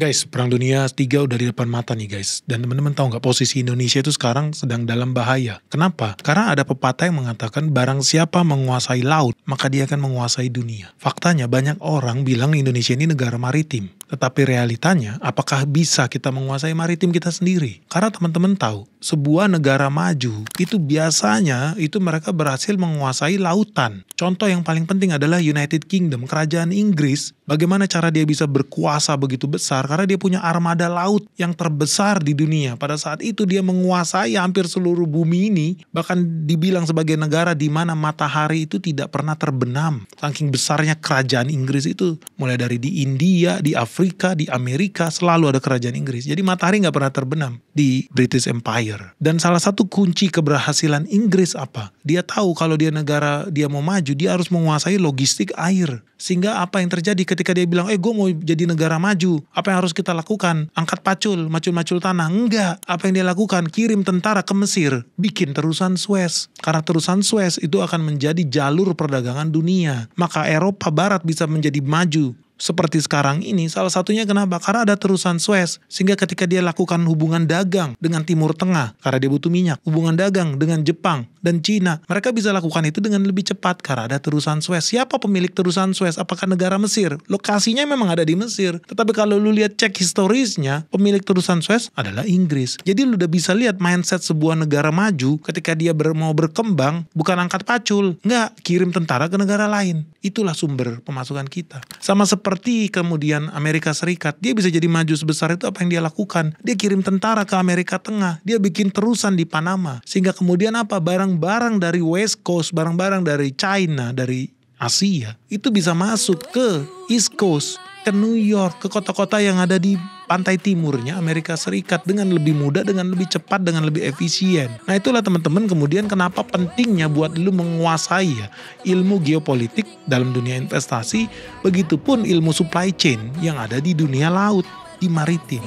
Guys, perang dunia tiga udah di depan mata nih guys. Dan teman-teman tahu nggak posisi Indonesia itu sekarang sedang dalam bahaya. Kenapa? Karena ada pepatah yang mengatakan barang siapa menguasai laut, maka dia akan menguasai dunia. Faktanya banyak orang bilang Indonesia ini negara maritim. Tetapi realitanya, apakah bisa kita menguasai maritim kita sendiri? Karena teman-teman tahu, sebuah negara maju itu biasanya itu mereka berhasil menguasai lautan. Contoh yang paling penting adalah United Kingdom, kerajaan Inggris. Bagaimana cara dia bisa berkuasa begitu besar? Karena dia punya armada laut yang terbesar di dunia. Pada saat itu dia menguasai hampir seluruh bumi ini. Bahkan dibilang sebagai negara di mana matahari itu tidak pernah terbenam. Saking besarnya kerajaan Inggris itu. Mulai dari di India, di Afrika, di Amerika selalu ada kerajaan Inggris. Jadi matahari nggak pernah terbenam di British Empire. Dan salah satu kunci keberhasilan Inggris apa? Dia tahu kalau dia negara dia mau maju, dia harus menguasai logistik air. Sehingga apa yang terjadi ketika dia bilang, gue mau jadi negara maju. Apa yang harus kita lakukan? Angkat macul tanah. Enggak. Apa yang dia lakukan? Kirim tentara ke Mesir. Bikin terusan Suez. Karena terusan Suez itu akan menjadi jalur perdagangan dunia. Maka Eropa Barat bisa menjadi maju. Seperti sekarang ini, salah satunya kenapa? Karena ada terusan Suez. Sehingga ketika dia lakukan hubungan dagang dengan Timur Tengah, karena dia butuh minyak. Hubungan dagang dengan Jepang dan Cina. Mereka bisa lakukan itu dengan lebih cepat karena ada terusan Suez. Siapa pemilik terusan Suez? Apakah negara Mesir? Lokasinya memang ada di Mesir. Tetapi kalau lu lihat cek historisnya, pemilik terusan Suez adalah Inggris. Jadi lu udah bisa lihat mindset sebuah negara maju ketika dia mau berkembang, bukan angkat pacul. Enggak, kirim tentara ke negara lain. Itulah sumber pemasukan kita. Sama seperti kemudian Amerika Serikat, dia bisa jadi maju sebesar itu apa yang dia lakukan? Dia kirim tentara ke Amerika Tengah, dia bikin terusan di Panama, sehingga kemudian apa? Barang-barang dari West Coast, barang-barang dari China, dari Asia, itu bisa masuk ke East Coast, ke New York, ke kota-kota yang ada di pantai timurnya Amerika Serikat dengan lebih mudah, dengan lebih cepat, dengan lebih efisien. Nah itulah teman-teman kemudian kenapa pentingnya buat lu menguasai ya ilmu geopolitik dalam dunia investasi, begitupun ilmu supply chain yang ada di dunia laut, di maritim.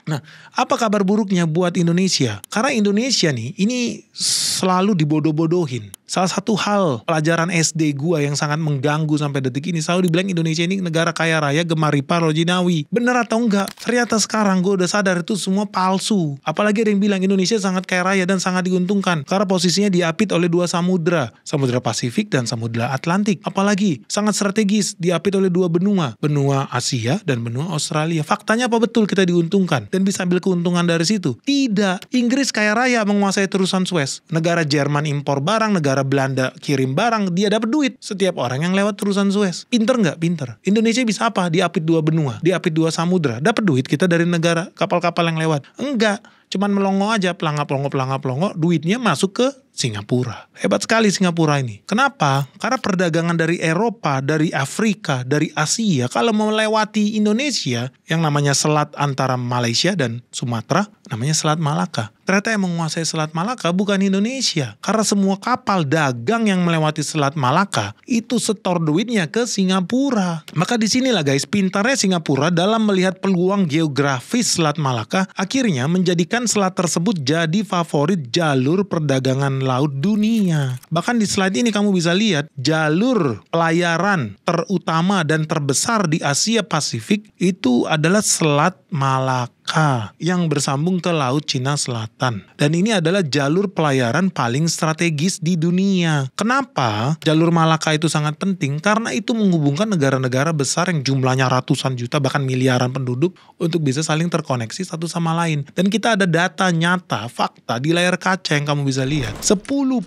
Nah, apa kabar buruknya buat Indonesia? Karena Indonesia nih, ini selalu dibodoh-bodohin. Salah satu hal pelajaran SD gua yang sangat mengganggu sampai detik ini, selalu dibilang Indonesia ini negara kaya raya, Gemaripa, Rojinawi. Bener atau enggak? Ternyata sekarang gua udah sadar itu semua palsu. Apalagi ada yang bilang Indonesia sangat kaya raya dan sangat diuntungkan. Karena posisinya diapit oleh dua samudra. Samudra Pasifik dan Samudra Atlantik. Apalagi sangat strategis, diapit oleh dua benua. Benua Asia dan benua Australia. Faktanya apa betul kita diuntungkan? Dan bisa ambil keuntungan dari situ? Tidak. Inggris kaya raya menguasai terusan Suez. Negara Jerman impor barang, negara Belanda kirim barang, dia dapat duit setiap orang yang lewat terusan Suez. Pinter nggak? Pinter. Indonesia bisa apa? Diapit dua benua, diapit dua samudra, dapat duit kita dari negara kapal-kapal yang lewat. Enggak, cuman melongo aja, pelangap-longo, duitnya masuk ke Singapura. Hebat sekali Singapura ini. Kenapa? Karena perdagangan dari Eropa, dari Afrika, dari Asia, kalau melewati Indonesia, yang namanya selat antara Malaysia dan Sumatera, namanya Selat Malaka. Ternyata yang menguasai Selat Malaka bukan Indonesia. Karena semua kapal dagang yang melewati Selat Malaka, itu setor duitnya ke Singapura. Maka disinilah guys, pintarnya Singapura dalam melihat peluang geografis Selat Malaka, akhirnya menjadikan selat tersebut jadi favorit jalur perdagangan laut dunia. Bahkan di slide ini kamu bisa lihat jalur pelayaran terutama dan terbesar di Asia Pasifik itu adalah Selat Malaka yang bersambung ke Laut Cina Selatan. Dan ini adalah jalur pelayaran paling strategis di dunia. Kenapa jalur Malaka itu sangat penting? Karena itu menghubungkan negara-negara besar yang jumlahnya ratusan juta bahkan miliaran penduduk untuk bisa saling terkoneksi satu sama lain. Dan kita ada data nyata, fakta di layar kaca yang kamu bisa lihat. 10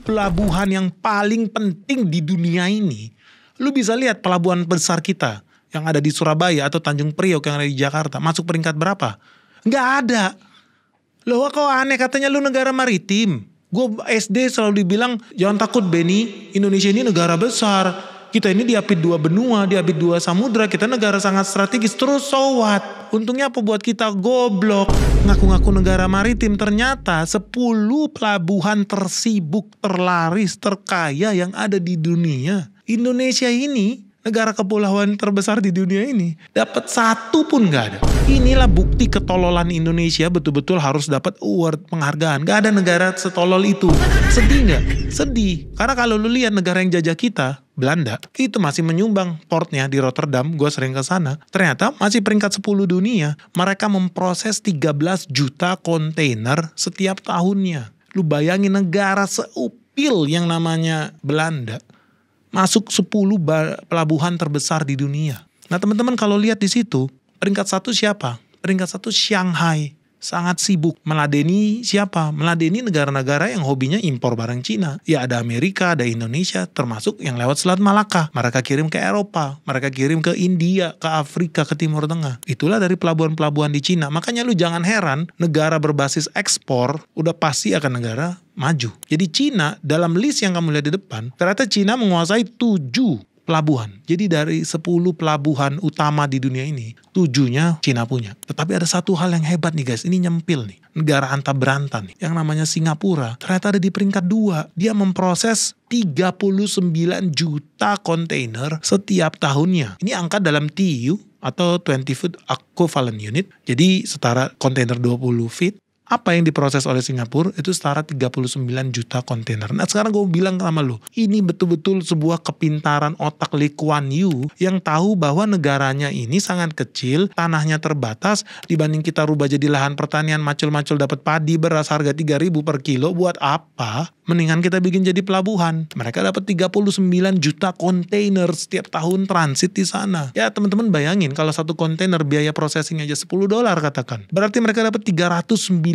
pelabuhan yang paling penting di dunia ini. Lu bisa lihat pelabuhan besar kita yang ada di Surabaya atau Tanjung Priok yang ada di Jakarta. Masuk peringkat berapa? Nggak ada. Loh kok aneh katanya lu negara maritim. Gue SD selalu dibilang jangan takut Benny, Indonesia ini negara besar. Kita ini diapit dua benua, diapit dua samudra, kita negara sangat strategis. Terus so what? Untungnya apa buat kita? Goblok. Ngaku-ngaku negara maritim, ternyata 10 pelabuhan tersibuk, terlaris, terkaya yang ada di dunia. Indonesia ini negara kepulauan terbesar di dunia ini. Dapat satu pun gak ada. Inilah bukti ketololan Indonesia betul-betul harus dapat award penghargaan. Gak ada negara setolol itu. Sedih gak? Sedih. Karena kalau lu lihat negara yang jajah kita, Belanda, itu masih menyumbang portnya di Rotterdam, gue sering ke sana. Ternyata masih peringkat 10 dunia. Mereka memproses 13 juta kontainer setiap tahunnya. Lu bayangin negara seupil yang namanya Belanda masuk 10 pelabuhan terbesar di dunia. Nah teman-teman kalau lihat di situ, peringkat 1 siapa? Peringkat 1 Shanghai. Sangat sibuk meladeni siapa? Meladeni negara-negara yang hobinya impor barang Cina. Ya ada Amerika, ada Indonesia, termasuk yang lewat Selat Malaka. Mereka kirim ke Eropa, mereka kirim ke India, ke Afrika, ke Timur Tengah. Itulah dari pelabuhan-pelabuhan di Cina. Makanya lu jangan heran, negara berbasis ekspor udah pasti akan negara maju. Jadi Cina dalam list yang kamu lihat di depan, ternyata Cina menguasai 7 pelabuhan. Jadi dari 10 pelabuhan utama di dunia ini, 7-nya Cina punya. Tetapi ada satu hal yang hebat nih guys, ini nyempil nih. Negara anta beranta nih, yang namanya Singapura, ternyata ada di peringkat 2. Dia memproses 39 juta kontainer setiap tahunnya. Ini angka dalam TEU atau 20 foot equivalent unit. Jadi setara kontainer 20 feet. Apa yang diproses oleh Singapura itu setara 39 juta kontainer. Nah sekarang gue bilang sama lu, ini betul-betul sebuah kepintaran otak Lee Kuan Yew yang tahu bahwa negaranya ini sangat kecil, tanahnya terbatas, dibanding kita rubah jadi lahan pertanian macul-macul dapat padi beras harga 3.000 per kilo, buat apa? Mendingan kita bikin jadi pelabuhan. Mereka dapat 39 juta kontainer setiap tahun transit di sana. Ya teman-teman bayangin kalau satu kontainer biaya processing aja $10 katakan. Berarti mereka dapat 390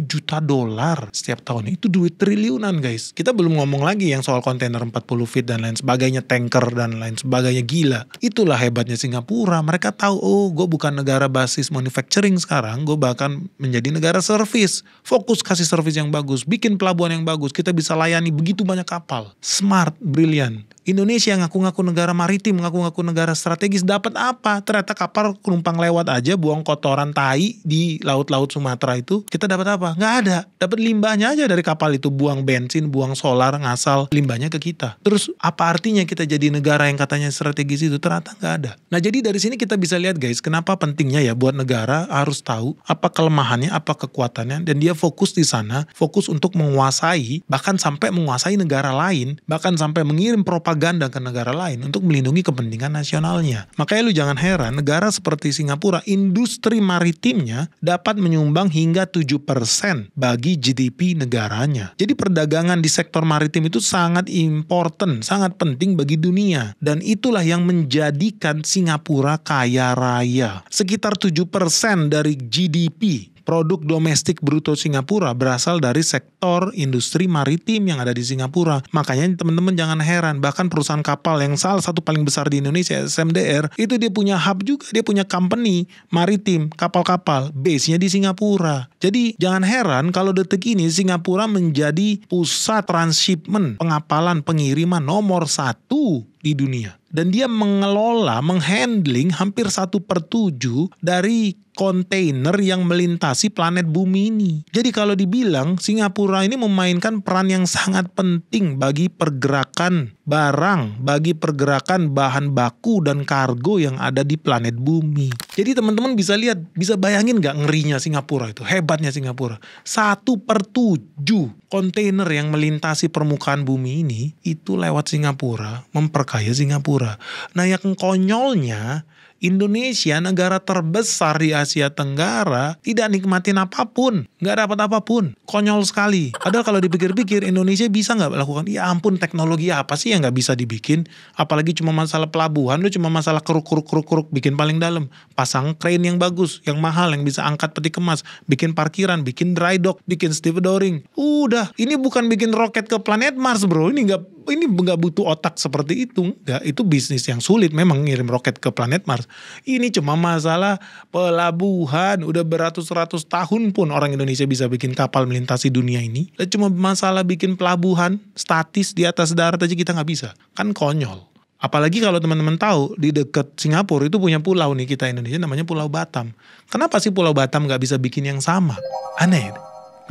juta dolar setiap tahun. Itu duit triliunan guys. Kita belum ngomong lagi yang soal kontainer 40 feet dan lain sebagainya, tanker dan lain sebagainya. Gila. Itulah hebatnya Singapura. Mereka tahu, oh gue bukan negara basis manufacturing sekarang, gue bahkan menjadi negara service. Fokus kasih service yang bagus, bikin pelabuhan yang bagus, kita bisa layani begitu banyak kapal. Smart, brilliant. Indonesia ngaku-ngaku negara maritim, ngaku-ngaku negara strategis, dapat apa? Ternyata kapal penumpang lewat aja buang kotoran tai di laut-laut Sumatera itu, kita dapat apa? Nggak ada. Dapat limbahnya aja dari kapal itu, buang bensin, buang solar, ngasal limbahnya ke kita. Terus apa artinya kita jadi negara yang katanya strategis itu? Ternyata nggak ada. Nah jadi dari sini kita bisa lihat guys, kenapa pentingnya ya buat negara harus tahu apa kelemahannya, apa kekuatannya, dan dia fokus di sana, fokus untuk menguasai, bahkan sampai menguasai negara lain, bahkan sampai mengirim propaganda ke negara lain untuk melindungi kepentingan nasionalnya. Makanya lu jangan heran, negara seperti Singapura, industri maritimnya dapat menyumbang hingga 7% bagi GDP negaranya. Jadi perdagangan di sektor maritim itu sangat important, sangat penting bagi dunia. Dan itulah yang menjadikan Singapura kaya raya. Sekitar 7% dari GDP produk domestik bruto Singapura berasal dari sektor industri maritim yang ada di Singapura. Makanya teman-teman jangan heran, bahkan perusahaan kapal yang salah satu paling besar di Indonesia, SMDR, itu dia punya hub juga, dia punya company maritim, kapal-kapal, base-nya di Singapura. Jadi jangan heran kalau detik ini Singapura menjadi pusat transshipment, pengapalan, pengiriman nomor 1 di dunia. Dan dia mengelola, menghandling hampir 1/7 dari kontainer yang melintasi planet bumi ini. Jadi kalau dibilang Singapura ini memainkan peran yang sangat penting bagi pergerakan barang, bagi pergerakan bahan baku dan kargo yang ada di planet bumi. Jadi teman-teman bisa lihat, bisa bayangin gak ngerinya Singapura itu, hebatnya Singapura. 1/7 kontainer yang melintasi permukaan bumi ini itu lewat Singapura, memperkaya Singapura. Nah yang konyolnya, Indonesia, negara terbesar di Asia Tenggara, tidak nikmatin apapun, nggak dapat apapun, konyol sekali. Padahal kalau dipikir-pikir, Indonesia bisa nggak melakukan? Ya ampun, teknologi apa sih yang nggak bisa dibikin? Apalagi cuma masalah pelabuhan, lu cuma masalah keruk bikin paling dalam, pasang crane yang bagus, yang mahal, yang bisa angkat peti kemas, bikin parkiran, bikin dry dock, bikin stevedoring. Udah, ini bukan bikin roket ke planet Mars bro, ini nggak butuh otak seperti itu. Nggak, itu bisnis yang sulit memang ngirim roket ke planet Mars. Ini cuma masalah pelabuhan. Udah beratus-ratus tahun pun orang Indonesia bisa bikin kapal melintasi dunia ini. Dan cuma masalah bikin pelabuhan statis di atas darat aja kita nggak bisa. Kan konyol. Apalagi kalau teman-teman tahu di dekat Singapura itu punya pulau nih kita Indonesia namanya Pulau Batam. Kenapa sih Pulau Batam nggak bisa bikin yang sama? Aneh.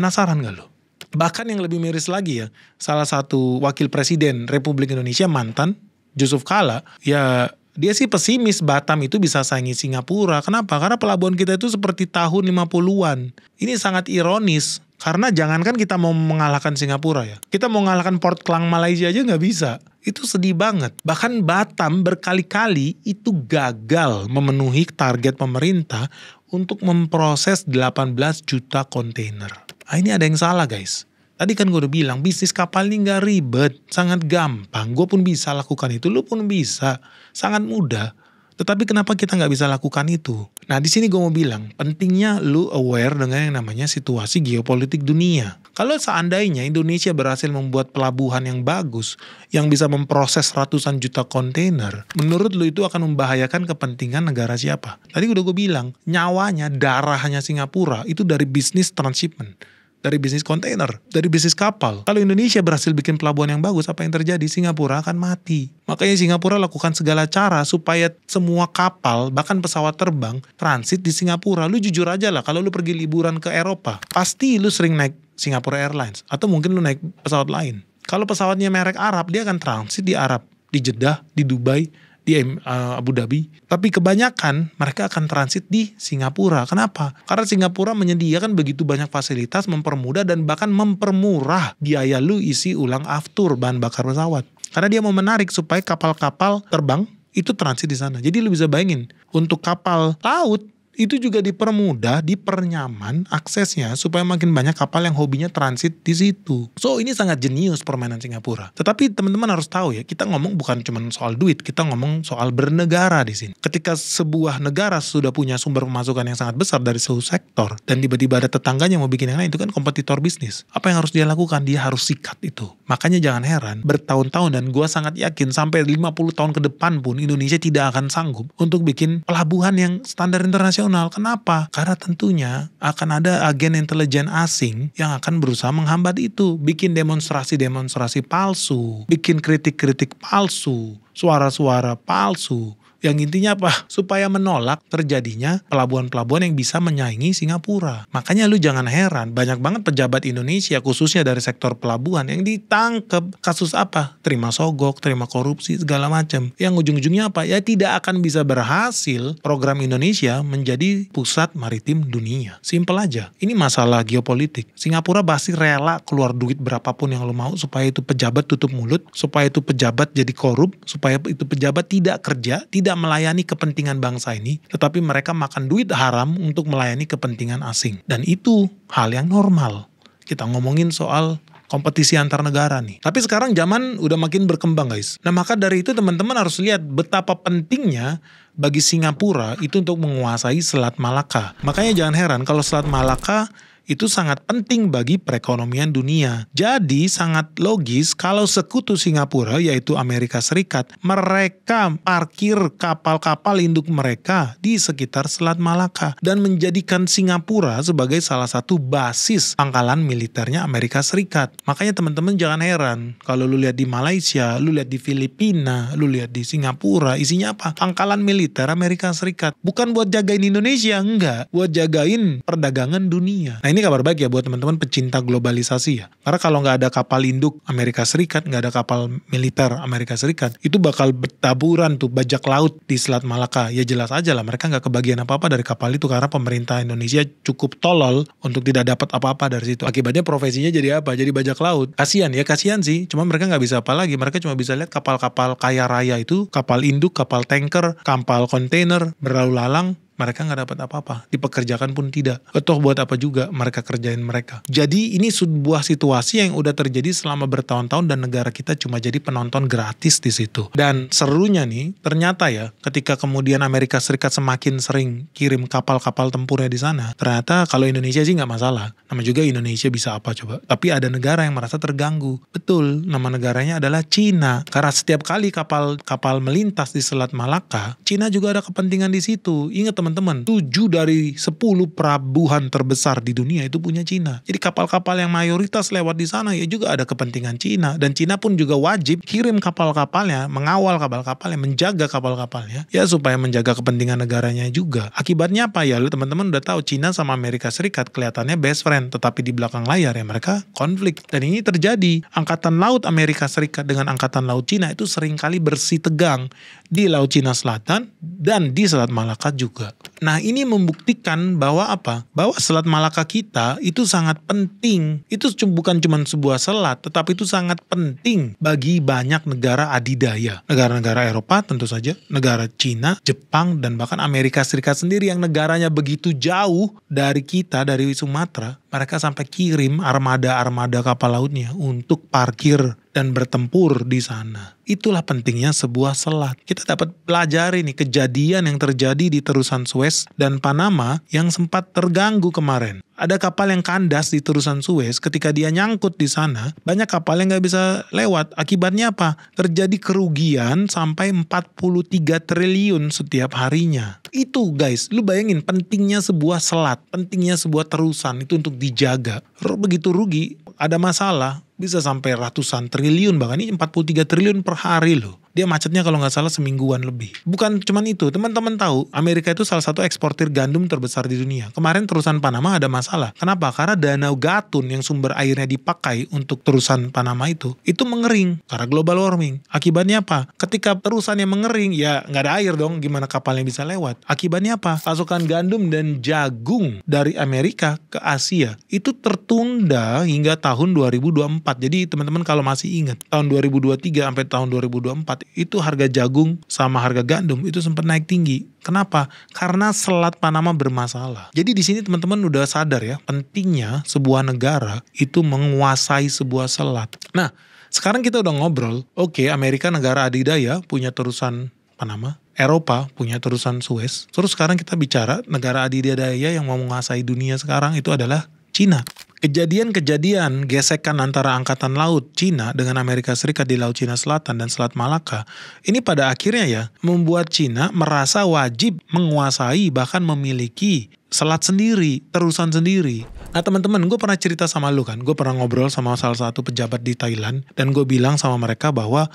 Penasaran nggak lo? Bahkan yang lebih miris lagi ya, salah satu wakil presiden Republik Indonesia mantan Yusuf Kala, ya Dia sih pesimis Batam itu bisa saingi Singapura. Kenapa? Karena pelabuhan kita itu seperti tahun 50-an. Ini sangat ironis. Karena jangankan kita mau mengalahkan Singapura ya. Kita mau mengalahkan Port Klang Malaysia aja nggak bisa. Itu sedih banget. Bahkan Batam berkali-kali itu gagal memenuhi target pemerintah untuk memproses 18 juta kontainer. Nah, ini ada yang salah guys. Tadi kan gue udah bilang bisnis kapal ini gak ribet, sangat gampang. Gue pun bisa lakukan itu, lu pun bisa, sangat mudah. Tetapi kenapa kita gak bisa lakukan itu? Nah di sini gue mau bilang, pentingnya lu aware dengan yang namanya situasi geopolitik dunia. Kalau seandainya Indonesia berhasil membuat pelabuhan yang bagus, yang bisa memproses ratusan juta kontainer, menurut lu itu akan membahayakan kepentingan negara siapa? Tadi udah gue bilang, nyawanya, darahnya Singapura itu dari bisnis transshipment. Dari bisnis kontainer, dari bisnis kapal. Kalau Indonesia berhasil bikin pelabuhan yang bagus, apa yang terjadi? Singapura akan mati. Makanya Singapura lakukan segala cara supaya semua kapal, bahkan pesawat terbang, transit di Singapura. Lu jujur aja lah, kalau lu pergi liburan ke Eropa, pasti lu sering naik Singapore Airlines. Atau mungkin lu naik pesawat lain. Kalau pesawatnya merek Arab, dia akan transit di Arab. Di Jeddah, di Dubai, di Abu Dhabi. Tapi kebanyakan mereka akan transit di Singapura. Kenapa? Karena Singapura menyediakan begitu banyak fasilitas, mempermudah dan bahkan mempermurah biaya lu isi ulang aftur bahan bakar pesawat. Karena dia mau menarik supaya kapal-kapal terbang itu transit di sana. Jadi lu bisa bayangin, untuk kapal laut itu juga dipermudah, dipernyaman aksesnya supaya makin banyak kapal yang hobinya transit di situ. So ini sangat jenius permainan Singapura. Tetapi teman-teman harus tahu ya, kita ngomong bukan cuma soal duit, kita ngomong soal bernegara di sini. Ketika sebuah negara sudah punya sumber pemasukan yang sangat besar dari seluruh sektor dan tiba-tiba ada tetangganya mau bikin yang lain, itu kan kompetitor bisnis. Apa yang harus dia lakukan? Dia harus sikat itu. Makanya jangan heran bertahun-tahun, dan gue sangat yakin sampai 50 tahun ke depan pun Indonesia tidak akan sanggup untuk bikin pelabuhan yang standar internasional. Kenapa? Karena tentunya akan ada agen intelijen asing yang akan berusaha menghambat itu. Bikin demonstrasi-demonstrasi palsu, bikin kritik-kritik palsu, suara-suara palsu. Yang intinya apa? Supaya menolak terjadinya pelabuhan-pelabuhan yang bisa menyaingi Singapura. Makanya lu jangan heran, banyak banget pejabat Indonesia khususnya dari sektor pelabuhan yang ditangkap. Kasus apa? Terima sogok, terima korupsi, segala macam. Yang ujung-ujungnya apa? Ya tidak akan bisa berhasil program Indonesia menjadi pusat maritim dunia. Simpel aja. Ini masalah geopolitik. Singapura pasti rela keluar duit berapapun yang lu mau supaya itu pejabat tutup mulut, supaya itu pejabat jadi korup, supaya itu pejabat tidak kerja, tidak melayani kepentingan bangsa ini, tetapi mereka makan duit haram untuk melayani kepentingan asing. Dan itu hal yang normal. Kita ngomongin soal kompetisi antar negara nih. Tapi sekarang zaman udah makin berkembang guys. Nah maka dari itu teman-teman harus lihat betapa pentingnya bagi Singapura itu untuk menguasai Selat Malaka. Makanya jangan heran kalau Selat Malaka itu sangat penting bagi perekonomian dunia. Jadi sangat logis kalau sekutu Singapura yaitu Amerika Serikat, mereka parkir kapal-kapal induk mereka di sekitar Selat Malaka dan menjadikan Singapura sebagai salah satu basis pangkalan militernya Amerika Serikat. Makanya teman-teman jangan heran kalau lu lihat di Malaysia, lu lihat di Filipina, lu lihat di Singapura, isinya apa? Pangkalan militer Amerika Serikat. Bukan buat jagain Indonesia, enggak. Buat jagain perdagangan dunia. Nah ini kabar baik ya buat teman-teman pecinta globalisasi ya. Karena kalau nggak ada kapal induk Amerika Serikat, nggak ada kapal militer Amerika Serikat, itu bakal bertaburan tuh bajak laut di Selat Malaka. Ya jelas aja lah mereka nggak kebagian apa-apa dari kapal itu karena pemerintah Indonesia cukup tolol untuk tidak dapat apa-apa dari situ. Akibatnya profesinya jadi apa? Jadi bajak laut. Kasian ya, kasian sih. Cuma mereka nggak bisa apa lagi. Mereka cuma bisa lihat kapal-kapal kaya raya itu, kapal induk, kapal tanker, kapal kontainer berlalu lalang. Mereka nggak dapat apa-apa, dipekerjakan pun tidak. Toh buat apa juga mereka kerjain mereka. Jadi ini sebuah situasi yang udah terjadi selama bertahun-tahun dan negara kita cuma jadi penonton gratis di situ. Dan serunya nih, ternyata ya, ketika kemudian Amerika Serikat semakin sering kirim kapal-kapal tempurnya di sana, ternyata kalau Indonesia sih nggak masalah. Nama juga Indonesia bisa apa coba? Tapi ada negara yang merasa terganggu. Betul, nama negaranya adalah Cina. Karena setiap kali kapal melintas di Selat Malaka, Cina juga ada kepentingan di situ. Ingat teman teman-teman, 7 dari 10 pelabuhan terbesar di dunia itu punya Cina. Jadi kapal-kapal yang mayoritas lewat di sana ya juga ada kepentingan Cina. Dan Cina pun juga wajib kirim kapal-kapalnya, mengawal kapal-kapalnya, menjaga kapal-kapalnya, ya supaya menjaga kepentingan negaranya juga. Akibatnya apa ya? Lu teman-teman udah tahu Cina sama Amerika Serikat kelihatannya best friend, tetapi di belakang layar ya mereka konflik. Dan ini terjadi. Angkatan Laut Amerika Serikat dengan Angkatan Laut Cina itu seringkali bersih tegang di Laut Cina Selatan dan di Selat Malaka juga. Nah, ini membuktikan bahwa apa? Bahwa Selat Malaka kita itu sangat penting. Itu bukan cuma sebuah selat, tetapi itu sangat penting bagi banyak negara adidaya. Negara-negara Eropa tentu saja, negara Cina, Jepang, dan bahkan Amerika Serikat sendiri yang negaranya begitu jauh dari kita, dari Sumatera. Mereka sampai kirim armada-armada kapal lautnya untuk parkir dan bertempur di sana. Itulah pentingnya sebuah selat. Kita dapat pelajari nih kejadian yang terjadi di terusan Suez dan Panama yang sempat terganggu kemarin. Ada kapal yang kandas di terusan Suez, ketika dia nyangkut di sana, banyak kapal yang nggak bisa lewat. Akibatnya apa? Terjadi kerugian sampai 43 triliun setiap harinya. Itu guys, lu bayangin pentingnya sebuah selat, pentingnya sebuah terusan itu untuk dijaga. Begitu rugi, ada masalah, bisa sampai ratusan triliun, bahkan ini 43 triliun per hari loh. Dia macetnya kalau nggak salah semingguan lebih. Bukan cuman itu, teman-teman tahu Amerika itu salah satu eksportir gandum terbesar di dunia. Kemarin terusan Panama ada masalah. Kenapa? Karena danau Gatun yang sumber airnya dipakai untuk terusan Panama itu mengering karena global warming. Akibatnya apa? Ketika terusannya mengering, ya nggak ada air dong, gimana kapalnya bisa lewat? Akibatnya apa? Pasokan gandum dan jagung dari Amerika ke Asia itu tertunda hingga tahun 2024. Jadi teman-teman kalau masih ingat, tahun 2023 sampai tahun 2024 itu harga jagung sama harga gandum itu sempat naik tinggi. Kenapa? Karena Selat Panama bermasalah. Jadi di sini teman-teman udah sadar ya, pentingnya sebuah negara itu menguasai sebuah selat. Nah, sekarang kita udah ngobrol, oke, Amerika negara adidaya punya terusan Panama, Eropa punya terusan Suez. Terus sekarang kita bicara negara adidaya yang mau menguasai dunia sekarang itu adalah Cina. Kejadian-kejadian gesekan antara Angkatan Laut Cina dengan Amerika Serikat di Laut Cina Selatan dan Selat Malaka, ini pada akhirnya ya membuat Cina merasa wajib menguasai bahkan memiliki selat sendiri, terusan sendiri. Nah teman-teman, gue pernah cerita sama lu kan, gue pernah ngobrol sama salah satu pejabat di Thailand dan gue bilang sama mereka bahwa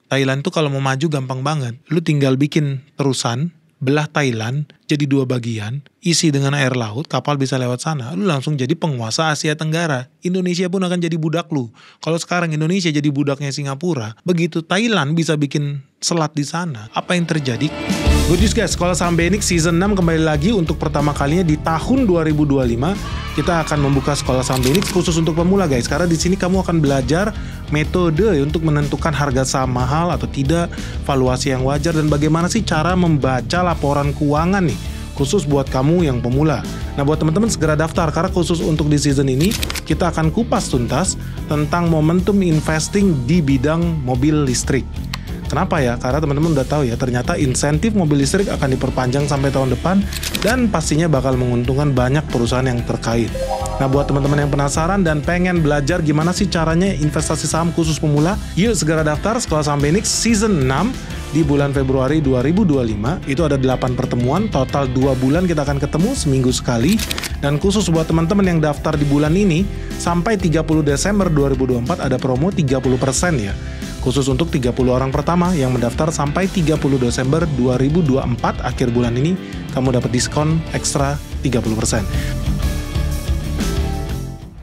Thailand tuh kalau mau maju gampang banget, lu tinggal bikin terusan, belah Thailand jadi 2 bagian, isi dengan air laut, kapal bisa lewat sana, lu langsung jadi penguasa Asia Tenggara. Indonesia pun akan jadi budak lu. Kalau sekarang Indonesia jadi budaknya Singapura, begitu Thailand bisa bikin selat di sana, apa yang terjadi? Good news guys, Sekolah Saham BNX Season 6 kembali lagi untuk pertama kalinya di tahun 2025. Kita akan membuka Sekolah Saham BNX khusus untuk pemula guys, karena di sini kamu akan belajar metode untuk menentukan harga saham mahal atau tidak, valuasi yang wajar, dan bagaimana sih cara membaca laporan keuangan nih, khusus buat kamu yang pemula. Nah buat teman-teman segera daftar, karena khusus untuk di season ini kita akan kupas tuntas tentang momentum investing di bidang mobil listrik. Kenapa ya? Karena teman-teman udah tahu ya, ternyata insentif mobil listrik akan diperpanjang sampai tahun depan dan pastinya bakal menguntungkan banyak perusahaan yang terkait. Nah buat teman-teman yang penasaran dan pengen belajar gimana sih caranya investasi saham khusus pemula, yuk segera daftar Sekolah Saham BNX Season 6 di bulan Februari 2025. Itu ada 8 pertemuan, total 2 bulan kita akan ketemu seminggu sekali. Dan khusus buat teman-teman yang daftar di bulan ini, sampai 30 Desember 2024 ada promo 30% ya. Khusus untuk 30 orang pertama yang mendaftar sampai 30 Desember 2024 akhir bulan ini, kamu dapat diskon ekstra 30%.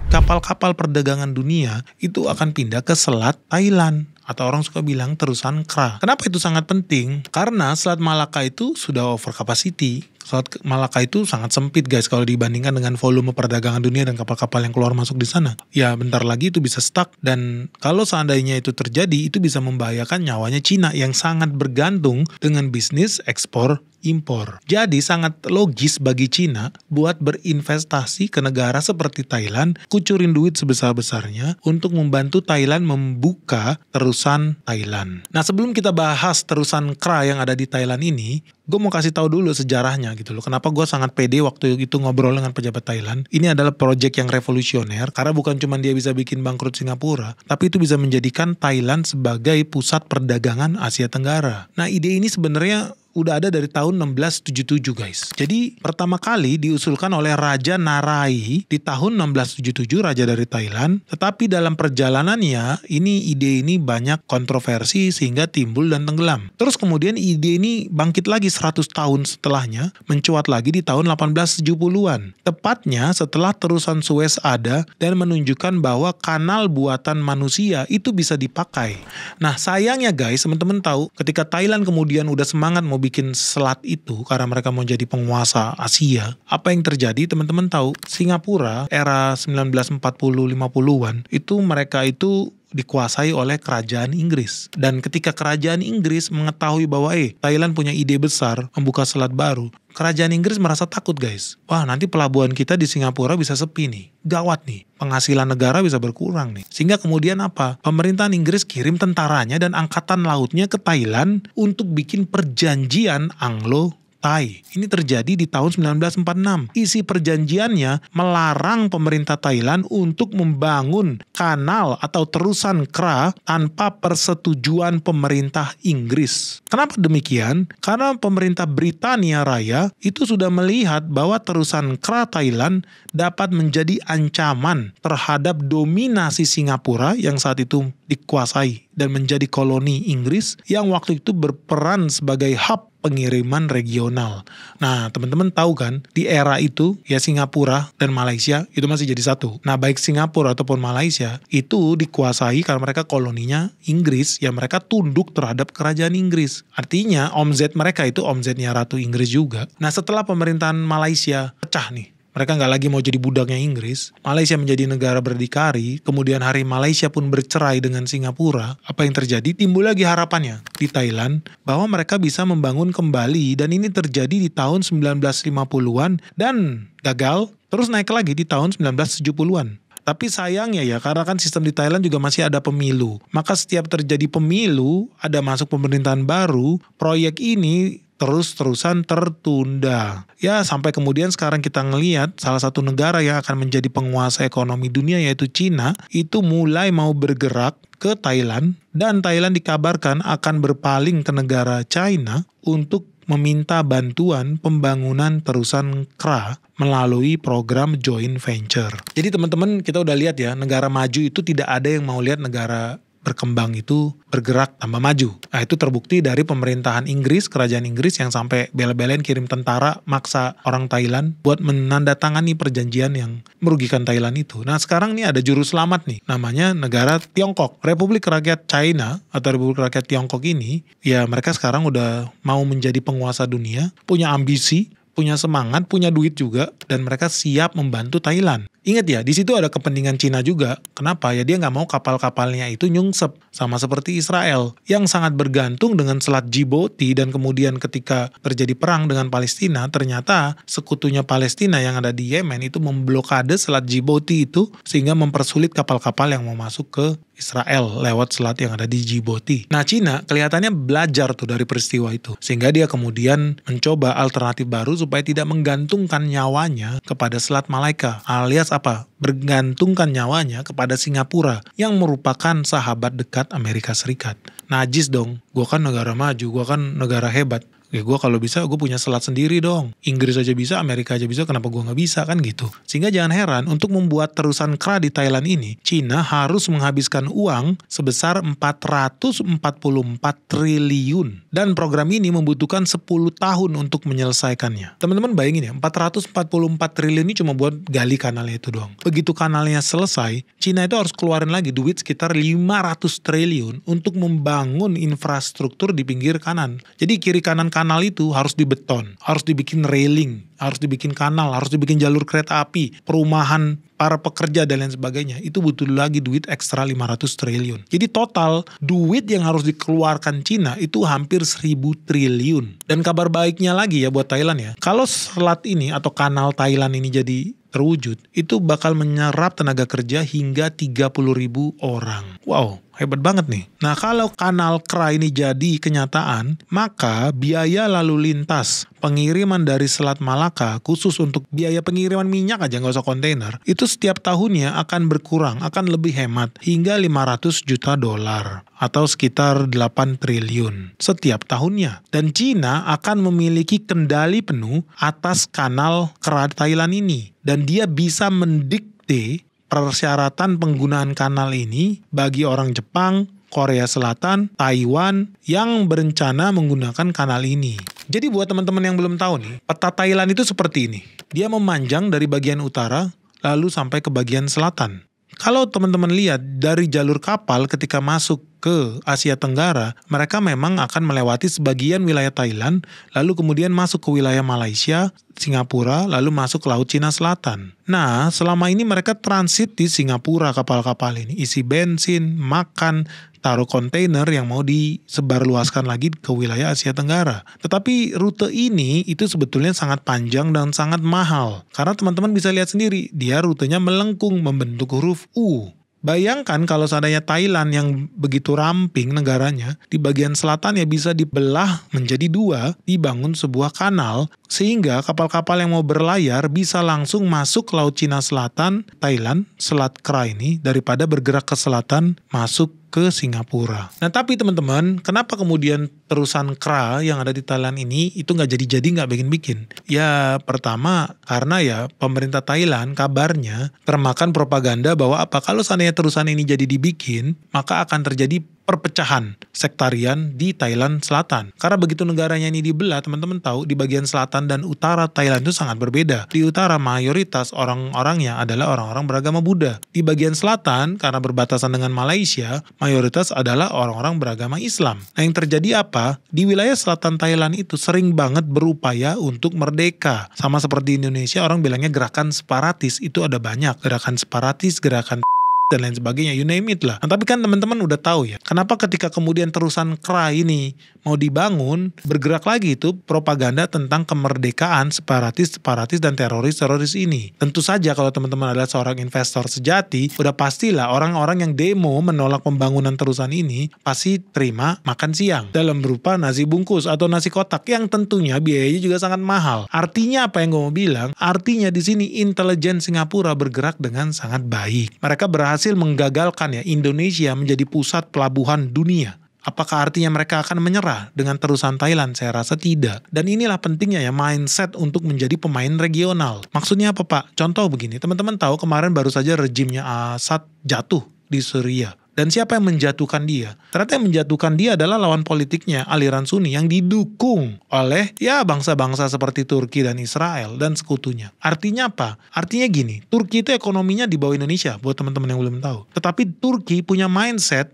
Kapal-kapal perdagangan dunia itu akan pindah ke Selat Thailand, atau orang suka bilang terusan KRA. Kenapa itu sangat penting? Karena Selat Malaka itu sudah over capacity. Selat Malaka itu sangat sempit guys kalau dibandingkan dengan volume perdagangan dunia dan kapal-kapal yang keluar masuk di sana. Ya bentar lagi itu bisa stuck, dan kalau seandainya itu terjadi, itu bisa membahayakan nyawanya Cina yang sangat bergantung dengan bisnis ekspor impor. Jadi sangat logis bagi Cina buat berinvestasi ke negara seperti Thailand, kucurin duit sebesar-besarnya untuk membantu Thailand membuka terusan Thailand. Nah sebelum kita bahas terusan KRA yang ada di Thailand ini, gue mau kasih tahu dulu sejarahnya gitu loh. Kenapa gue sangat pede waktu itu ngobrol dengan pejabat Thailand. Ini adalah proyek yang revolusioner karena bukan cuma dia bisa bikin bangkrut Singapura, tapi itu bisa menjadikan Thailand sebagai pusat perdagangan Asia Tenggara. Nah ide ini sebenarnya udah ada dari tahun 1677 guys. Jadi pertama kali diusulkan oleh Raja Narai di tahun 1677, raja dari Thailand. Tetapi dalam perjalanannya ide ini banyak kontroversi sehingga timbul dan tenggelam. Terus kemudian ide ini bangkit lagi 100 tahun setelahnya, mencuat lagi di tahun 1870-an. Tepatnya setelah terusan Suez ada dan menunjukkan bahwa kanal buatan manusia itu bisa dipakai. Nah sayangnya guys, teman-teman tahu ketika Thailand kemudian udah semangat mau bikin selat itu karena mereka mau jadi penguasa Asia, apa yang terjadi teman-teman tahu? Singapura era 1940-50-an itu mereka itu dikuasai oleh kerajaan Inggris. Dan ketika kerajaan Inggris mengetahui bahwa Thailand punya ide besar membuka selat baru, kerajaan Inggris merasa takut guys. Wah nanti pelabuhan kita di Singapura bisa sepi nih. Gawat nih. Penghasilan negara bisa berkurang nih. Sehingga kemudian apa? Pemerintahan Inggris kirim tentaranya dan angkatan lautnya ke Thailand untuk bikin perjanjian Anglo-Thai. Ini terjadi di tahun 1946. Isi perjanjiannya melarang pemerintah Thailand untuk membangun kanal atau terusan kra tanpa persetujuan pemerintah Inggris. Kenapa demikian? Karena pemerintah Britania Raya itu sudah melihat bahwa terusan kra Thailand dapat menjadi ancaman terhadap dominasi Singapura yang saat itu dikuasai dan menjadi koloni Inggris yang waktu itu berperan sebagai hub pengiriman regional. Nah, teman-teman tahu kan, di era itu ya Singapura dan Malaysia itu masih jadi satu. Nah, baik Singapura ataupun Malaysia itu dikuasai karena mereka koloninya Inggris, ya mereka tunduk terhadap kerajaan Inggris. Artinya omzet mereka itu omzetnya Ratu Inggris juga. Nah, setelah pemerintahan Malaysia pecah nih, mereka nggak lagi mau jadi budaknya Inggris. Malaysia menjadi negara berdikari. Kemudian hari Malaysia pun bercerai dengan Singapura. Apa yang terjadi? Timbul lagi harapannya di Thailand bahwa mereka bisa membangun kembali. Dan ini terjadi di tahun 1950-an dan gagal. Terus naik lagi di tahun 1970-an. Tapi sayangnya ya, karena kan sistem di Thailand juga masih ada pemilu. Maka setiap terjadi pemilu, ada masuk pemerintahan baru, proyek ini terus-terusan tertunda. Ya sampai kemudian sekarang kita ngelihat salah satu negara yang akan menjadi penguasa ekonomi dunia yaitu Cina itu mulai mau bergerak ke Thailand dan Thailand dikabarkan akan berpaling ke negara China untuk meminta bantuan pembangunan terusan kra melalui program joint venture. Jadi teman-teman kita udah lihat ya, negara maju itu tidak ada yang mau lihat negara berkembang itu bergerak tambah maju. Nah itu terbukti dari pemerintahan Inggris, kerajaan Inggris yang sampai bela-belain kirim tentara maksa orang Thailand buat menandatangani perjanjian yang merugikan Thailand itu. Nah sekarang nih ada juru selamat nih, namanya negara Tiongkok. Republik Rakyat China atau Republik Rakyat Tiongkok ini, ya mereka sekarang udah mau menjadi penguasa dunia, punya ambisi, punya semangat, punya duit juga, dan mereka siap membantu Thailand. Ingat ya, di situ ada kepentingan Cina juga. Kenapa? Ya dia nggak mau kapal-kapalnya itu nyungsep. Sama seperti Israel, yang sangat bergantung dengan Selat Djibouti, dan kemudian ketika terjadi perang dengan Palestina, ternyata sekutunya Palestina yang ada di Yemen itu memblokade Selat Djibouti itu, sehingga mempersulit kapal-kapal yang mau masuk ke Israel lewat selat yang ada di Djibouti. Nah Cina kelihatannya belajar tuh dari peristiwa itu. Sehingga dia kemudian mencoba alternatif baru supaya tidak menggantungkan nyawanya kepada Selat Malaka. Alias apa? Bergantungkan nyawanya kepada Singapura yang merupakan sahabat dekat Amerika Serikat. Najis dong, gue kan negara maju, gue kan negara hebat. Ya gue kalau bisa gue punya selat sendiri dong. Inggris aja bisa, Amerika aja bisa, kenapa gue gak bisa kan gitu. Sehingga jangan heran untuk membuat terusan kra di Thailand ini, Cina harus menghabiskan uang sebesar 444 triliun. Dan program ini membutuhkan 10 tahun untuk menyelesaikannya. Teman-teman bayangin ya, 444 triliun ini cuma buat gali kanalnya itu doang. Begitu kanalnya selesai, Cina itu harus keluarin lagi duit sekitar 500 triliun untuk membangun infrastruktur di pinggir kanan. Jadi kiri kanan kanal itu harus dibeton, harus dibikin railing, harus dibikin kanal, harus dibikin jalur kereta api, perumahan para pekerja dan lain sebagainya. Itu butuh lagi duit ekstra 500 triliun. Jadi total duit yang harus dikeluarkan Cina itu hampir 1000 triliun. Dan kabar baiknya lagi ya buat Thailand ya, kalau selat ini atau kanal Thailand ini jadi terwujud, itu bakal menyerap tenaga kerja hingga 30.000 orang. Wow, Hebat banget nih. Nah, kalau kanal KRA ini jadi kenyataan, maka biaya lalu lintas pengiriman dari Selat Malaka, khusus untuk biaya pengiriman minyak aja, nggak usah kontainer, itu setiap tahunnya akan berkurang, akan lebih hemat, hingga 500 juta dolar atau sekitar 8 triliun setiap tahunnya. Dan Cina akan memiliki kendali penuh atas kanal KRA Thailand ini. Dan dia bisa mendikte persyaratan penggunaan kanal ini bagi orang Jepang, Korea Selatan, Taiwan yang berencana menggunakan kanal ini. Jadi buat teman-teman yang belum tahu nih, peta Thailand itu seperti ini. Dia memanjang dari bagian utara lalu sampai ke bagian selatan. Kalau teman-teman lihat dari jalur kapal ketika masuk ke Asia Tenggara, mereka memang akan melewati sebagian wilayah Thailand, lalu kemudian masuk ke wilayah Malaysia, Singapura, lalu masuk ke Laut Cina Selatan. Nah, selama ini mereka transit di Singapura kapal-kapal ini, isi bensin, makan, taruh kontainer yang mau disebarluaskan lagi ke wilayah Asia Tenggara. Tetapi rute ini itu sebetulnya sangat panjang dan sangat mahal. Karena teman-teman bisa lihat sendiri, dia rutenya melengkung membentuk huruf U. Bayangkan kalau seandainya Thailand yang begitu ramping negaranya, di bagian selatan ya bisa dibelah menjadi dua, dibangun sebuah kanal, sehingga kapal-kapal yang mau berlayar bisa langsung masuk ke Laut Cina Selatan, Thailand, Selat KRA ini, daripada bergerak ke selatan, masuk ke Singapura. Nah tapi teman-teman, kenapa kemudian terusan KRA yang ada di Thailand ini itu nggak jadi-jadi, nggak bikin-bikin? Ya pertama karena ya pemerintah Thailand kabarnya termakan propaganda bahwa kalau seandainya terusan ini jadi dibikin, maka akan terjadi perpecahan sektarian di Thailand Selatan. Karena begitu negaranya ini dibelah, teman-teman tahu di bagian selatan dan utara Thailand itu sangat berbeda. Di utara mayoritas orang-orangnya adalah orang-orang beragama Buddha. Di bagian selatan karena berbatasan dengan Malaysia, mayoritas adalah orang-orang beragama Islam. Nah yang terjadi apa? Di wilayah selatan Thailand itu sering banget berupaya untuk merdeka. Sama seperti Indonesia, orang bilangnya gerakan separatis, itu ada banyak. Gerakan separatis, gerakan dan lain sebagainya, you name it lah. Nah, tapi kan teman-teman udah tahu ya, kenapa ketika kemudian terusan KRA ini mau dibangun, bergerak lagi itu propaganda tentang kemerdekaan separatis dan teroris ini. Tentu saja kalau teman-teman adalah seorang investor sejati, udah pastilah orang-orang yang demo menolak pembangunan terusan ini pasti terima makan siang dalam berupa nasi bungkus atau nasi kotak yang tentunya biayanya juga sangat mahal. Artinya apa yang gue mau bilang? Artinya di sini intelijen Singapura bergerak dengan sangat baik. Mereka berhasil menggagalkan ya Indonesia menjadi pusat pelabuhan dunia. Apakah artinya mereka akan menyerah dengan terusan Thailand? Saya rasa tidak. Dan inilah pentingnya ya mindset untuk menjadi pemain regional. Maksudnya apa Pak? Contoh begini, teman-teman tahu kemarin baru saja rejimnya Assad jatuh di Suriah. Dan siapa yang menjatuhkan dia? Ternyata yang menjatuhkan dia adalah lawan politiknya, aliran Sunni yang didukung oleh ya bangsa-bangsa seperti Turki dan Israel dan sekutunya. Artinya apa? Artinya gini, Turki itu ekonominya di bawah Indonesia buat teman-teman yang belum tahu. Tetapi Turki punya mindset,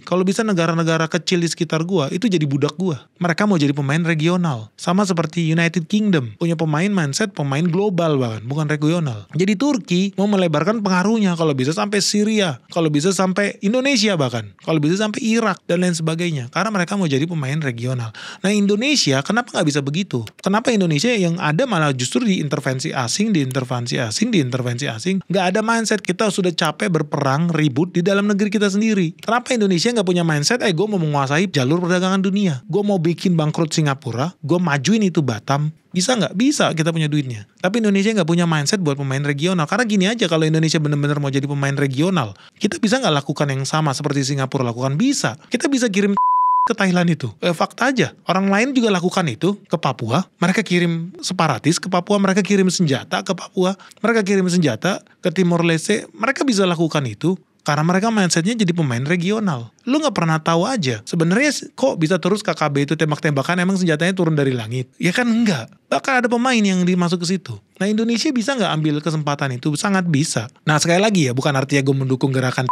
kalau bisa negara-negara kecil di sekitar gua itu jadi budak gua. Mereka mau jadi pemain regional. Sama seperti United Kingdom, punya pemain mindset pemain global bahkan, bukan regional. Jadi Turki mau melebarkan pengaruhnya kalau bisa sampai Syria, kalau bisa sampai Indonesia bahkan, kalau bisa sampai Irak dan lain sebagainya, karena mereka mau jadi pemain regional. Nah Indonesia kenapa nggak bisa begitu? Kenapa Indonesia yang ada malah justru diintervensi asing, nggak ada mindset kita sudah capek berperang ribut di dalam negeri kita sendiri. Kenapa Indonesia nggak punya mindset? Gue mau menguasai jalur perdagangan dunia, gue mau bikin bangkrut Singapura, gue majuin itu Batam. Bisa nggak? Bisa, kita punya duitnya. Tapi Indonesia nggak punya mindset buat pemain regional. Karena gini aja, kalau Indonesia benar-benar mau jadi pemain regional, kita bisa nggak lakukan yang sama seperti Singapura lakukan? Bisa. Kita bisa kirim ke Thailand itu. Fakta aja. Orang lain juga lakukan itu ke Papua. Mereka kirim separatis ke Papua. Mereka kirim senjata ke Papua. Mereka kirim senjata ke Timor Leste. Mereka bisa lakukan itu karena mereka mindsetnya jadi pemain regional. Lu gak pernah tahu aja. Sebenarnya kok bisa terus KKB itu tembak-tembakan, emang senjatanya turun dari langit? Ya kan enggak. Bahkan ada pemain yang dimasuk ke situ. Nah Indonesia bisa gak ambil kesempatan itu? Sangat bisa. Nah sekali lagi ya, bukan artinya gue mendukung gerakan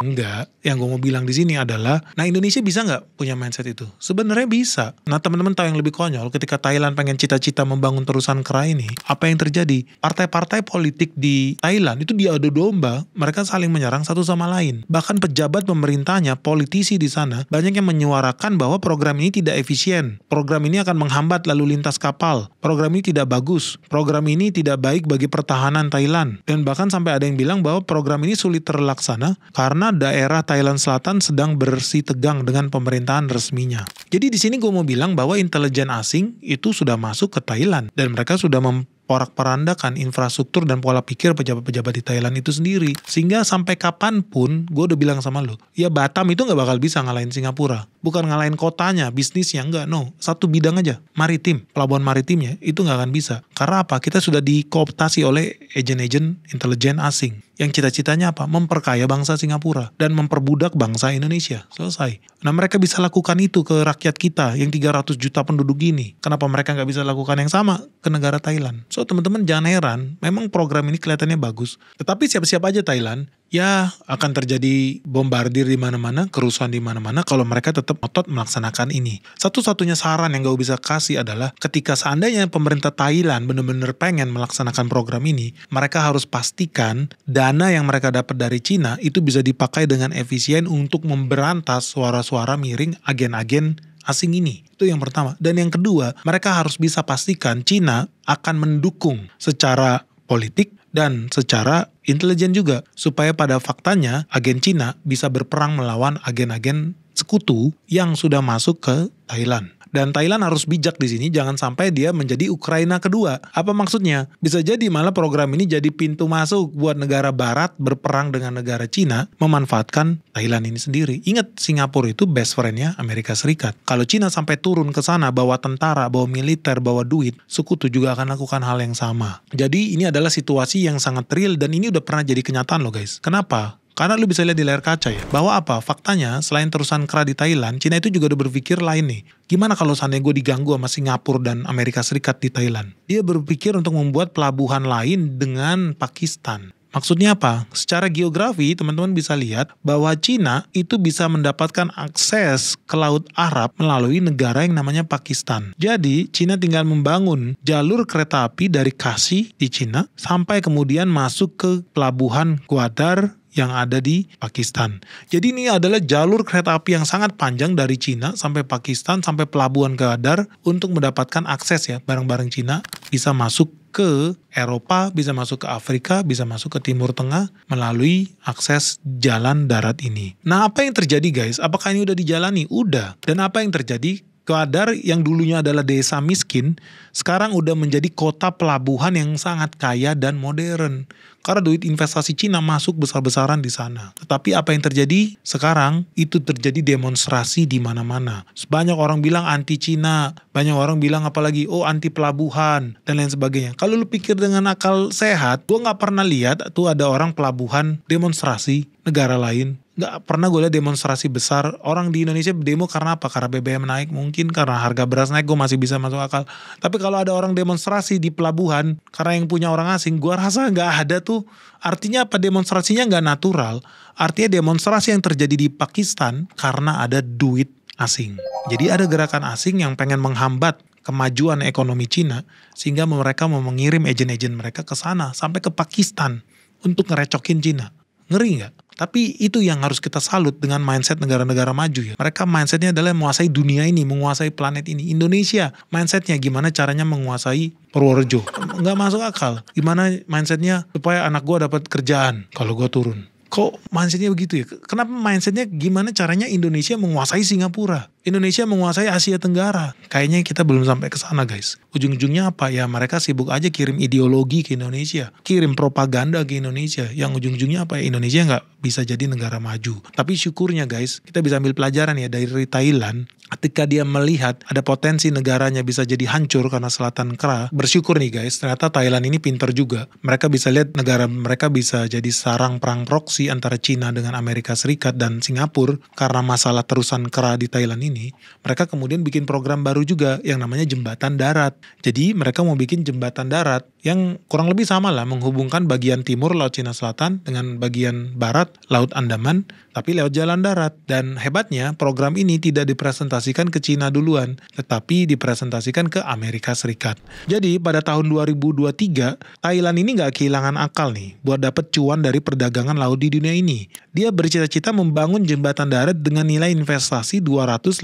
enggak. Yang gue mau bilang di sini adalah, nah Indonesia bisa nggak punya mindset itu? Sebenarnya bisa. Nah teman-teman tahu yang lebih konyol, ketika Thailand pengen cita-cita membangun terusan KRA ini, apa yang terjadi? Partai-partai politik di Thailand itu diadu domba, mereka saling menyerang satu sama lain. Bahkan pejabat pemerintahnya, politisi di sana, banyak yang menyuarakan bahwa program ini tidak efisien. Program ini akan menghambat lalu lintas kapal. Program ini tidak bagus. Program ini tidak baik bagi pertahanan Thailand. Dan bahkan sampai ada yang bilang bahwa program ini sulit terlaksana karena karena daerah Thailand Selatan sedang bersih tegang dengan pemerintahan resminya. Jadi di sini gue mau bilang bahwa intelijen asing itu sudah masuk ke Thailand dan mereka sudah porak-perandakan infrastruktur dan pola pikir pejabat-pejabat di Thailand itu sendiri. Sehingga sampai kapanpun, gue udah bilang sama lo, ya Batam itu gak bakal bisa ngalahin Singapura. Bukan ngalahin kotanya, bisnisnya, enggak, no. Satu bidang aja, maritim, pelabuhan maritimnya, itu gak akan bisa. Karena apa? Kita sudah dikooptasi oleh agen-agen intelijen asing. Yang cita-citanya apa? Memperkaya bangsa Singapura dan memperbudak bangsa Indonesia. Selesai. Nah mereka bisa lakukan itu ke rakyat kita yang 300 juta penduduk ini. Kenapa mereka nggak bisa lakukan yang sama ke negara Thailand? So teman-teman jangan heran, memang program ini kelihatannya bagus. Tetapi siap-siap aja Thailand, ya akan terjadi bombardir di mana-mana, kerusuhan di mana-mana kalau mereka tetap otot melaksanakan ini. Satu-satunya saran yang gue bisa kasih adalah ketika seandainya pemerintah Thailand benar-benar pengen melaksanakan program ini, mereka harus pastikan dana yang mereka dapat dari Cina itu bisa dipakai dengan efisien untuk memberantas suara-suara miring agen-agen asing ini. Itu yang pertama. Dan yang kedua, mereka harus bisa pastikan Cina akan mendukung secara politik dan secara intelijen juga. Supaya pada faktanya agen Cina bisa berperang melawan agen-agen sekutu yang sudah masuk ke Thailand. Dan Thailand harus bijak di sini, jangan sampai dia menjadi Ukraina kedua. Apa maksudnya? Bisa jadi malah program ini jadi pintu masuk buat negara barat berperang dengan negara Cina, memanfaatkan Thailand ini sendiri. Ingat, Singapura itu best friend-nya Amerika Serikat. Kalau Cina sampai turun ke sana, bawa tentara, bawa militer, bawa duit, sekutu juga akan lakukan hal yang sama. Jadi ini adalah situasi yang sangat real dan ini udah pernah jadi kenyataan loh guys. Kenapa? Karena lu bisa lihat di layar kaca ya, bahwa apa? Faktanya selain terusan kera di Thailand, Cina itu juga udah berpikir lain nih. Gimana kalau seandainya gue diganggu sama Singapura dan Amerika Serikat di Thailand? Dia berpikir untuk membuat pelabuhan lain dengan Pakistan. Maksudnya apa? Secara geografi teman-teman bisa lihat bahwa Cina itu bisa mendapatkan akses ke Laut Arab melalui negara yang namanya Pakistan. Jadi Cina tinggal membangun jalur kereta api dari Kashi di Cina sampai kemudian masuk ke pelabuhan Gwadar yang ada di Pakistan. Jadi ini adalah jalur kereta api yang sangat panjang dari Cina sampai Pakistan sampai pelabuhan Gwadar untuk mendapatkan akses ya barang-barang Cina bisa masuk ke Eropa, bisa masuk ke Afrika, bisa masuk ke Timur Tengah melalui akses jalan darat ini. Nah apa yang terjadi guys? Apakah ini udah dijalani? Udah. Dan apa yang terjadi? Gwadar yang dulunya adalah desa miskin, sekarang udah menjadi kota pelabuhan yang sangat kaya dan modern. Karena duit investasi Cina masuk besar-besaran di sana. Tetapi apa yang terjadi? Sekarang itu terjadi demonstrasi di mana-mana. Banyak orang bilang anti Cina, banyak orang bilang apalagi anti pelabuhan dan lain sebagainya. Kalau lu pikir dengan akal sehat, gue nggak pernah lihat tuh ada orang pelabuhan demonstrasi negara lain. Nggak pernah gue lihat demonstrasi besar. Orang di Indonesia demo karena apa? Karena BBM naik, mungkin karena harga beras naik, gue masih bisa masuk akal. Tapi kalau ada orang demonstrasi di pelabuhan karena yang punya orang asing, gue rasa nggak ada tuh. Artinya apa? Demonstrasinya nggak natural. Artinya demonstrasi yang terjadi di Pakistan karena ada duit asing. Jadi ada gerakan asing yang pengen menghambat kemajuan ekonomi Cina sehingga mereka mau mengirim agen-agen mereka ke sana sampai ke Pakistan untuk ngerecokin Cina. Ngeri nggak? Tapi itu yang harus kita salut dengan mindset negara-negara maju ya. Mereka mindsetnya adalah menguasai dunia ini, menguasai planet ini. Indonesia mindsetnya gimana caranya menguasai Purworejo. Nggak masuk akal. Gimana mindsetnya supaya anak gue dapat kerjaan kalau gue turun. Kok mindsetnya begitu ya? Kenapa mindsetnya gimana caranya Indonesia menguasai Singapura? Indonesia menguasai Asia Tenggara. Kayaknya kita belum sampai ke sana guys. Ujung-ujungnya apa? Ya mereka sibuk aja kirim ideologi ke Indonesia. Kirim propaganda ke Indonesia. Yang ujung-ujungnya apa ya? Indonesia nggak bisa jadi negara maju. Tapi syukurnya guys, kita bisa ambil pelajaran ya dari Thailand. Ketika dia melihat ada potensi negaranya bisa jadi hancur karena selatan kera, bersyukur nih guys, ternyata Thailand ini pintar juga. Mereka bisa lihat negara mereka bisa jadi sarang perang proksi antara Cina dengan Amerika Serikat dan Singapura karena masalah terusan kera di Thailand ini. Mereka kemudian bikin program baru juga yang namanya jembatan darat. Jadi mereka mau bikin jembatan darat yang kurang lebih sama lah, menghubungkan bagian timur Laut Cina Selatan dengan bagian barat Laut Andaman, tapi lewat jalan darat. Dan hebatnya program ini tidak dipresentasikan ke Cina duluan, tetapi dipresentasikan ke Amerika Serikat. Jadi pada tahun 2023, Thailand ini nggak kehilangan akal nih buat dapet cuan dari perdagangan laut di dunia ini. Dia bercita-cita membangun jembatan darat dengan nilai investasi 285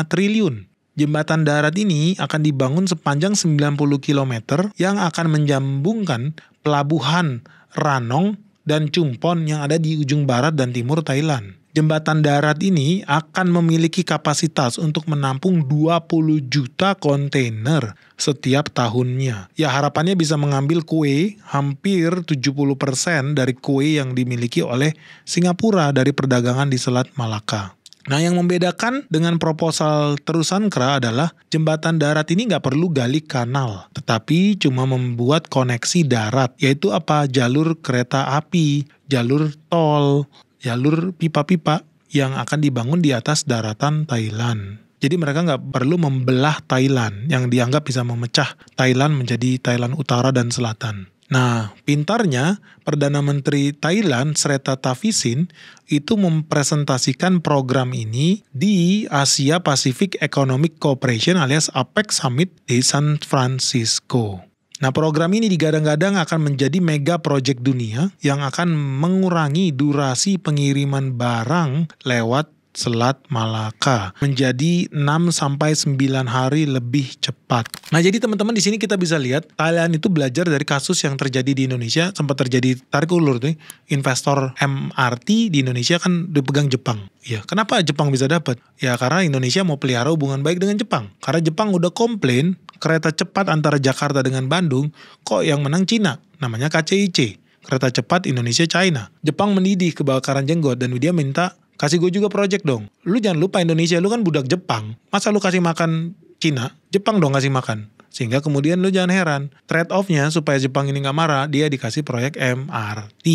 triliun. Jembatan darat ini akan dibangun sepanjang 90 km yang akan menyambungkan pelabuhan Ranong dan Chumpon yang ada di ujung barat dan timur Thailand. Jembatan darat ini akan memiliki kapasitas untuk menampung 20 juta kontainer setiap tahunnya. Ya, harapannya bisa mengambil kue hampir 70% dari kue yang dimiliki oleh Singapura dari perdagangan di Selat Malaka. Nah, yang membedakan dengan proposal terusan Kra adalah jembatan darat ini nggak perlu gali kanal, tetapi cuma membuat koneksi darat, yaitu apa? Jalur kereta api, jalur tol, jalur pipa-pipa yang akan dibangun di atas daratan Thailand. Jadi mereka nggak perlu membelah Thailand yang dianggap bisa memecah Thailand menjadi Thailand Utara dan Selatan. Nah, pintarnya Perdana Menteri Thailand Srettha Thavisin itu mempresentasikan program ini di Asia Pacific Economic Cooperation alias APEC Summit di San Francisco. Nah, program ini digadang-gadang akan menjadi mega project dunia yang akan mengurangi durasi pengiriman barang lewat Selat Malaka menjadi 6-9 hari lebih cepat. Nah, jadi teman-teman di sini kita bisa lihat Thailand itu belajar dari kasus yang terjadi di Indonesia. Sempat terjadi tarik ulur tuh, investor MRT di Indonesia kan dipegang Jepang. Ya, kenapa Jepang bisa dapat? Ya, karena Indonesia mau pelihara hubungan baik dengan Jepang. Karena Jepang udah komplain kereta cepat antara Jakarta dengan Bandung kok yang menang Cina, namanya KCIC, kereta cepat Indonesia-China. Jepang mendidih kebakaran jenggot dan dia minta, kasih gue juga project dong. Lu jangan lupa Indonesia, lu kan budak Jepang. Masa lu kasih makan Cina? Jepang dong kasih makan. Sehingga kemudian lu jangan heran. Trade off-nya supaya Jepang ini gak marah, dia dikasih proyek MRT.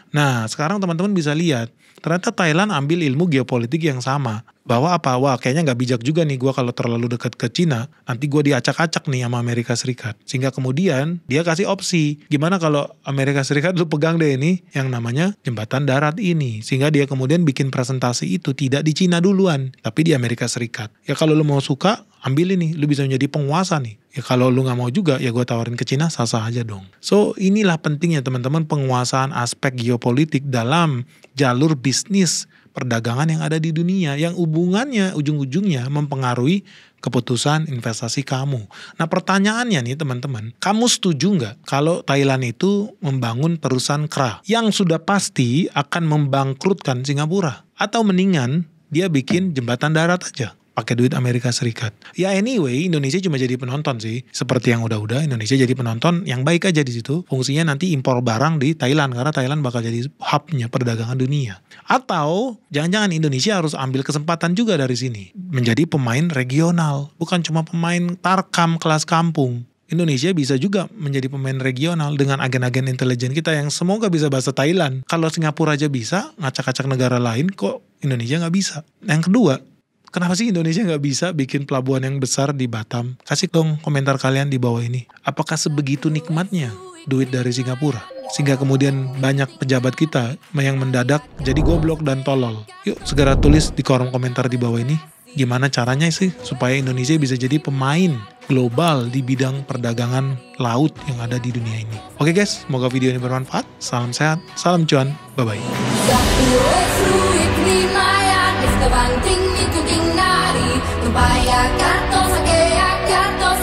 Nah, sekarang teman-teman bisa lihat. Ternyata Thailand ambil ilmu geopolitik yang sama. Bahwa apa? Wah, kayaknya gak bijak juga nih gue kalau terlalu dekat ke Cina. Nanti gue diacak-acak nih sama Amerika Serikat. Sehingga kemudian dia kasih opsi. Gimana kalau Amerika Serikat lu pegang deh ini yang namanya jembatan darat ini. Sehingga dia kemudian bikin presentasi itu tidak di Cina duluan, tapi di Amerika Serikat. Ya kalau lu mau suka, ambil ini. Lu bisa menjadi penguasa nih. Ya kalau lu gak mau juga, ya gue tawarin ke Cina, sah-sah aja dong. So inilah pentingnya teman-teman penguasaan aspek geopolitik dalam jalur bisnis perdagangan yang ada di dunia yang hubungannya ujung-ujungnya mempengaruhi keputusan investasi kamu. Nah, pertanyaannya nih teman-teman, kamu setuju nggak kalau Thailand itu membangun perusahaan Kra yang sudah pasti akan membangkrutkan Singapura? Atau mendingan dia bikin jembatan darat aja pakai duit Amerika Serikat. Ya anyway, Indonesia cuma jadi penonton sih. Seperti yang udah-udah, Indonesia jadi penonton yang baik aja di situ. Fungsinya nanti impor barang di Thailand karena Thailand bakal jadi hubnya perdagangan dunia. Atau jangan-jangan Indonesia harus ambil kesempatan juga dari sini menjadi pemain regional, bukan cuma pemain tarkam kelas kampung. Indonesia bisa juga menjadi pemain regional dengan agen-agen intelijen kita yang semoga bisa bahasa Thailand. Kalau Singapura aja bisa, ngacak-ngacak negara lain, kok Indonesia nggak bisa? Yang kedua, kenapa sih Indonesia nggak bisa bikin pelabuhan yang besar di Batam? Kasih dong komentar kalian di bawah ini. Apakah sebegitu nikmatnya duit dari Singapura? Sehingga kemudian banyak pejabat kita yang mendadak jadi goblok dan tolol. Yuk segera tulis di kolom komentar di bawah ini. Gimana caranya sih supaya Indonesia bisa jadi pemain global di bidang perdagangan laut yang ada di dunia ini. Oke guys, semoga video ini bermanfaat. Salam sehat, salam cuan, bye-bye. Kaya gatos, kaya gatos,